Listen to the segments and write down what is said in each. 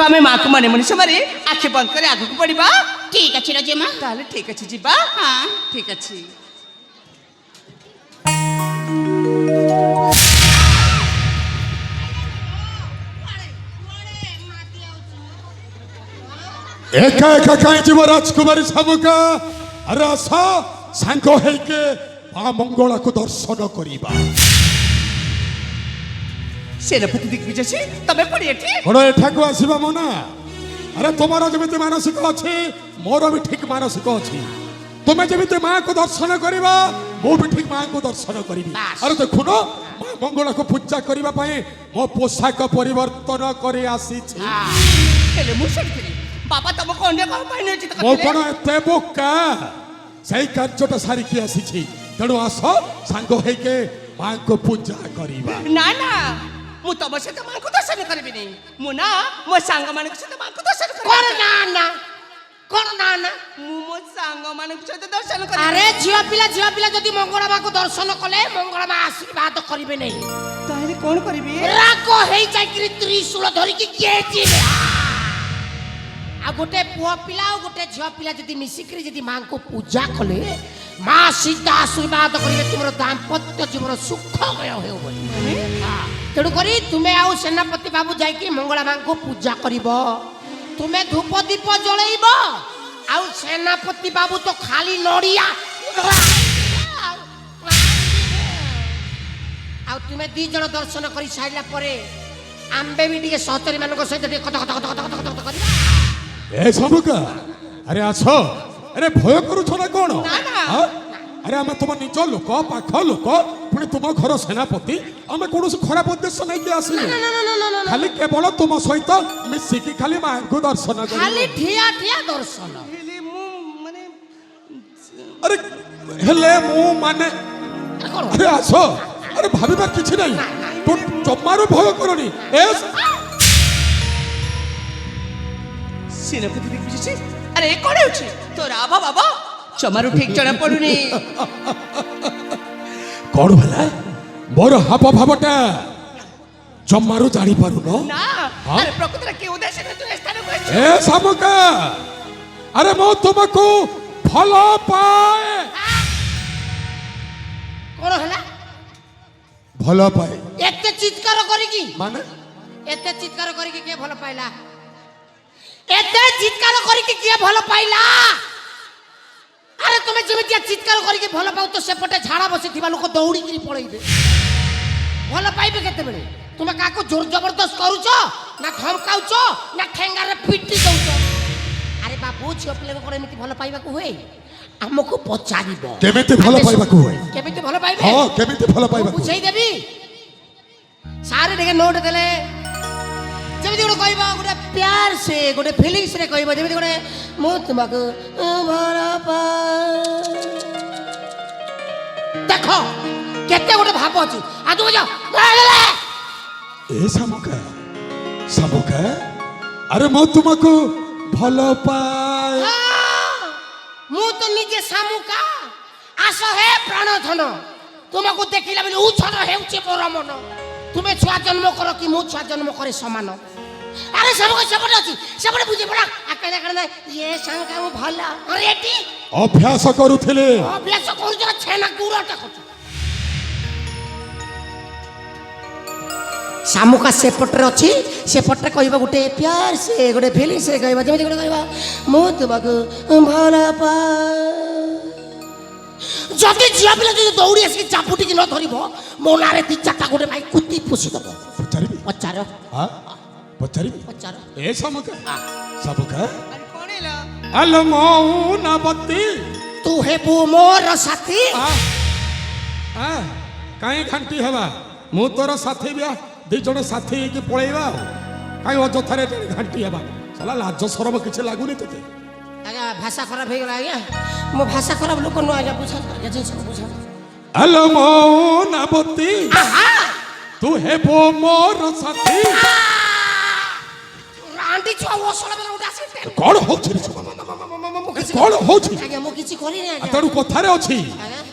ଆମେ ମାକୁ ମନେ ମନେ ସମୟରେ ଆଖି ବନ୍ଦ କରି ଆଗକୁ ପଡ଼ିବା। ଠିକ ଅଛି ରଜମା। ତାହେଲେ ଠିକ ଅଛି ଯିବା। ହଁ ଠିକ ଅଛି। एका एका कहीं जीव राजकुमारी सबका अरे आस सांग होके मां मंगला को दर्शन करिबा। सेनापति दिग्विजय तमे पड़ी एठी बड़ एठा को आसीबा मना। अरे तुम्हारा जमिति मानसिक अछि मोर भी ठीक मानसिक अछि। तुम्हें जमिति मां को दर्शन करिबा मो भी ठीक मां को दर्शन करिबी। अरे देखुनो मां मंगला को पूजा करिबा पई मो पोशाक परिवर्तन करी आसी छी। हेले मु सडकिरी बाबा तुमको अन्य कह पाइ नै चित मो कोन एते बोका सही कार्यटा सारी की आसी छी। तेणु आस सांग होके मां को पूजा करिबा। ना ना मु तम सहित मां को दर्शन करबी नहीं। मु ना मो सांग मान सहित मां को दर्शन करबी। कोन ना ना कोन ना ना मु मो सांग मान सहित दर्शन करबी। अरे झियो पिला जदी मंगला मां को दर्शन कले मंगला मां आशीर्वाद करिवे नहीं। ताहले कोन करबी? राग हेई जाई त्रिशूल धरि की केची आ गोटे पुआ पिला और गोटे झियो पिला जदी मिसिकरी जदी मां को पूजा कले मां सीधा आशीर्वाद करिवे तुमरो दाम्पत्य जीवन सुखमय हेउ बोली। तेणु करी तुम्हें आउ सेनापति बाबू जाइकी मंगला मां को पूजा करिवो। तुम्हें धूप दीप जलैब आउ सेनापति बाबू तो खाली नड़िया आउ तुम्हें दी जण दर्शन करी साइला परे आंबे भी टिके सहचरी मानक सहित टिके कथ कथ कथ कथ कथ करिबा। ए सबका अरे आसो अरे भय करू छना कोन? अरे आम तुम निज लोक पाख लोक पुणी तुम घर सेनापति आम कौन खराब उद्देश्य नहीं कि आस खाली केवल तुम सहित मिसिकी खाली मां को दर्शन कर खाली ठिया ठिया दर्शन। हेले मु माने अरे हेले मु माने अरे आसो अरे भाबिबार किछि नहीं तो जमारो भय करनी ए सेनापति दिग्विजय अरे कोन होछि तोरा बाबा चमारू ठीक जणा पडुनी। कौन भला मोर हाव भावटा जमारू जानी पारुनो ना अरे प्रकृति के उद्देश्य में तू स्थान को ए सामुका अरे मो तुमको भलो पाए कोन हला भलो पाए एते चित्कार करी की माने एते चित्कार करी के भलो पाइला एते चित्कार करी के भलो पाइला। अरे तुम्हें जमितिया चित्कार करी भल पाऊ तो सेपटे झाड़ा बसी थिबा लोक दौड़ी गिरी पळैबे भल पाइबे केते बेले। तुमे काको जोर जबरदस्त करूछ ना धमकाउछ ना ठेंगा रे पिटी दउछ। अरे बाबू छियो पिले को एमिति भल पाइबा को होय हमको पचारिबो केमिति भल पाइबा को होय केमिति भल पाइबे हां केमिति भल पाइबा को बुझाई देबी सारे देखे नोट देले जमिति गोटे कहबा गोटे प्यार से गोटे फीलिंग्स रे कहबा जमिति गोटे मु तुमको भल पाए देखो केते गोटे भाव अछि आ तू जा ए सामुका सामुका अरे मो तुमको भलो पाए मु तो निजे सामुका आस हे प्राण धन तुमको देखिला बेले उछन हेउचे मोर मन तुमे छुआ जन्म करो कि मु छुआ जन्म करे समान। अरे सबको सेपटे अछि सेपटे बुझे पड़ा अकेले करना ये संग मु भला रेडी अभ्यास करूथिले अभ्यास करू जरा छेना गुराटा खचु सामुका सेपटे अछि सेपटे कहबा गोटे प्यार से गोटे फीलिंग से कहबा जेमि गोटे कहबा मु तुमको भला पाए। जदि जिया पिला जदि दौड़ी आसी चापुटी कि न धरिबो मो नारे दी चाटा गोटे भाई कुत्ती पुसी दबो पचारिबी पचार हां पचारिबी पचार ए सामुका सामुका अरे कोनेला अल मौनवती तू हे बो मोर साथी आ काई घंटी हवा मु तोर साथी बिया दी जण साथी की पळेबा काई अजथारे घंटी हवा साला लाज शरम किछ लागुनी तते। आज्ञा भाषा खराब हो गला आज्ञा मो भाषा खराब लोक न आज्ञा बुझा आज्ञा जिंस बुझा अल मौनवती आहा तू हे बो मोर साथी रांडी छुआ ओसला बेला उडा सिटे कोन होछि कोन होछि आज्ञा मो किछि करी नै आज्ञा तड़ू कथारे अछि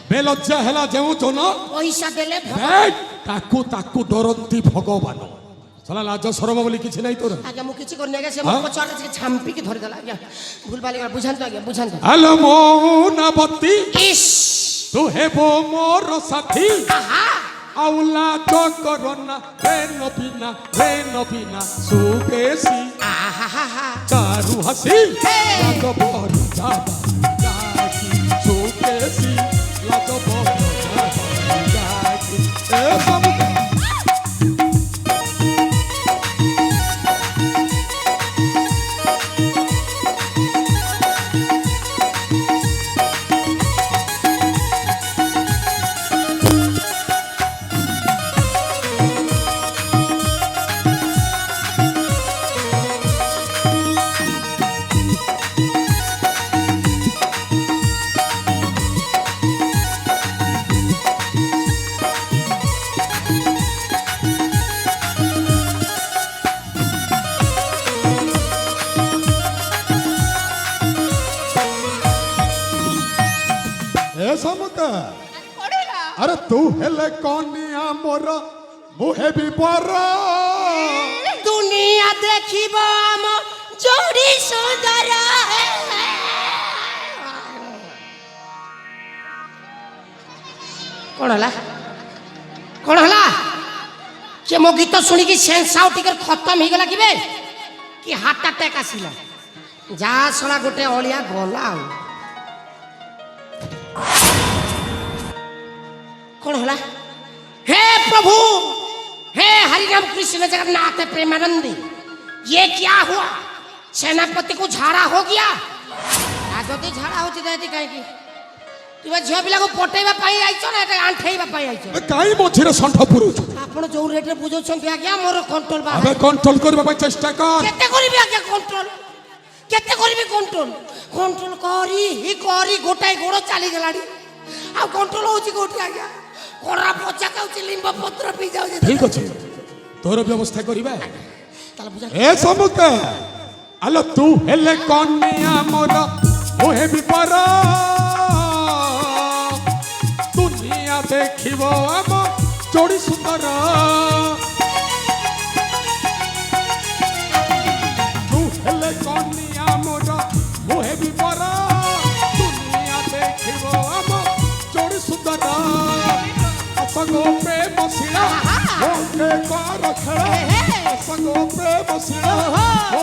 बेलज्जा हला जेउ जन पैसा देले ताकू ताकू डरंती भगवान শালা লাজ সরম বলি কিছু নাই তোর আজ্ঞা মু কিছু করনি আজ্ঞা সে মো পছাড় থেকে ছাম্পিকি ধরে দেলা আজ্ঞা ভুল বালি বুঝান্ত আজ্ঞা বুঝান্ত হ্যালো মৌনবতী ইস তু হেব মোর সাথী আহা আউলা চকরনা রে নবীনা সুকেশি আহা চারু হাসি হে। লাগবর যাবা যাকি সুকেশি লাগবর যাবা যাকি এ বাবুকা এ সমুকা আরে তু হেলে কনিয়া মোর মুহে বিপর দুনিয়া দেখিব আম জোড়ি সুন্দর কোন হলা কোন হলা সে মো গীত শুনিকি সেন্স আউট টিকে খতম হয়ে গলা কিবে কি হার্ট আটাক আসিলা যা শলা গোটে অলিয়া গলা আউ कौन होला हे प्रभु हे हरिनाम कृष्ण जगन्नाथ प्रेमानंदी ये क्या हुआ सेनापति को झाड़ा हो गया राजती झाड़ा होची देती काहे की तुम झियो पिला को पटेबा पाई आइछो ना एटा आंठेइबा पाई आइछो কাই মছিরে সন্ঠ পুরুছ आपण जो रेट रे बुझौछन आज्ञा मोर कंट्रोल बा আবে কন্ট্রোল করবা পাই চেষ্টা কর केते करिबी आज्ञा कंट्रोल केते करिबी कंट्रोल कंट्रोल करी गोटाई गोड़ चली गलाडी आ कंट्रोल होची गोटी आज्ञा कोरा पचा काउची लिंब पत्र पी जाउ जे ঠিক আছে তোর ব্যবস্থা করিবা তাহলে বুঝা এ সমুকা আলো তু হেলে কনিয়া মোর মুহে বিপর দুনিয়া দেখিব আম চড়ি সুন্দর তু হেলে কনিয়া মোর মুহে বিপর দুনিয়া দেখিব আম চড়ি সুন্দর সঙ্গ প্রেম শিলা ওকে কর খেলা সঙ্গ প্রেম শিলা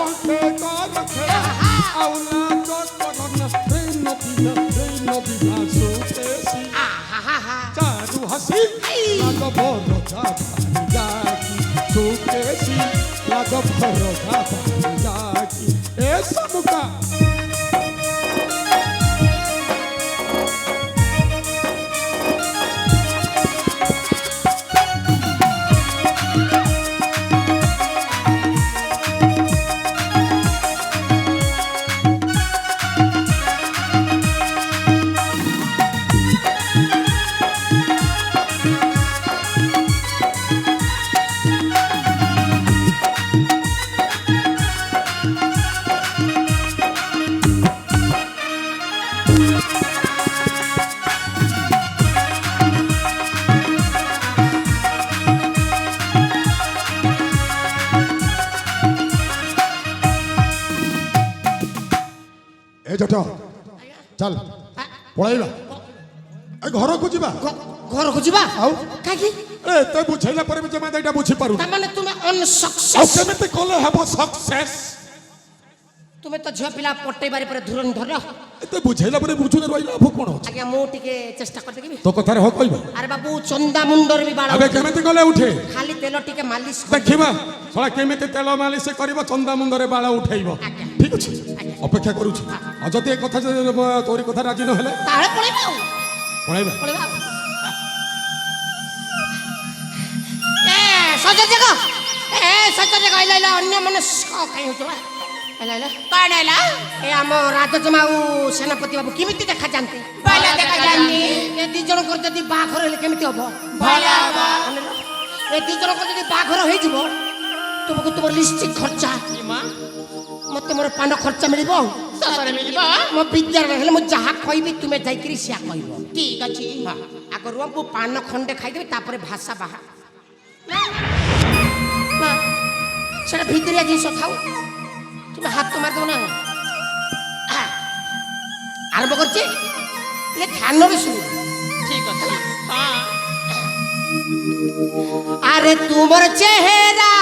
ওকে কর খেলা আউলা চকরনা প্রেম বিনা সুতেছি চারু হাসি লাগবর যাবা যাকি সুতেছি লাগবর যাবা যাকি এ সমুকা এ জট চল পড়াইবা এ ঘরকু যা ঘর খুঁজিবা আউ কাকি এ তে বুঝাইলা পরে যে মানে এটা বুঝি পারু তার মানে তুমি আউ অনসক্সেস কেমিতে কলে হব সাকসেস তুমি তো ঝিও পিলা পটেইবারে পরে ধুরন ধর এতে বুঝাইলা পরে বুঝুনে রইলা লাভ কোন আছে আজ্ঞা মু টিকে চেষ্টা করতে কিবি তো কথারে হ কইবা আরে বাবু চন্দা মুন্ডর বি বাড়া আবে কেমিতে কলে উঠে খালি তেল টিকে মালিশ কর দেখিবা সলা কেমিতে তেল মালিশ করিব চন্দা মুন্ডরে বাଳ উঠাইব আজ্ঞা। ঠিক আছে অপেক্ষা করুছি আর যদি এ কথা তোরি কথা রাজি ন হেলে তাহলে পড়াইবা পড়াইবা পড়াইবা এ সজা জায়গা এ সজা জায়গা আইলা অন্য মনস্ক কাই হতো আইলা কোন আইলা এ আম রাজজমা ও সেনাপতি বাবু কেমিতি দেখা জানতে ভালো দেখা জানতি। এ ଦି ଜଣଙ୍କର ଯଦି ବାହାଘର ହେଲେ କେମିତି ହବ ଭଲ ହବ। ଏ ଦି ଜଣଙ୍କର ଯଦି ବାହାଘର ହେଇଯିବ ତୁମକୁ ତୁମର ଲିପଷ୍ଟିକ୍ ଖର୍ଚ୍ଚା ମତେ ମୋର ପାନ ଖର୍ଚ୍ଚା ମିଳିବ ସତରେ ମିଳିବ ମୋ ବିଦ୍ୟାଳୟ ହେଲେ ମୁଁ ଯାହା କହିବି ତୁମେ ଯାଇକିରି ସେଆ କହିବ ଠିକ ଅଛି ଆଗ ରୁହ ମୁଁ ପାନ ଖଣ୍ଡେ ଖାଇଦେବି ତାପରେ ଭାଷା ବାହା সেটা ভিতরিয়া জিনিস থাও তুমি হাত তো মার দেবো না আরম্ভ করছি ଟିକେ ଧ୍ୟାନରେ ଶୁଣିବ ঠিক আছে। আরে তোমার চেহারা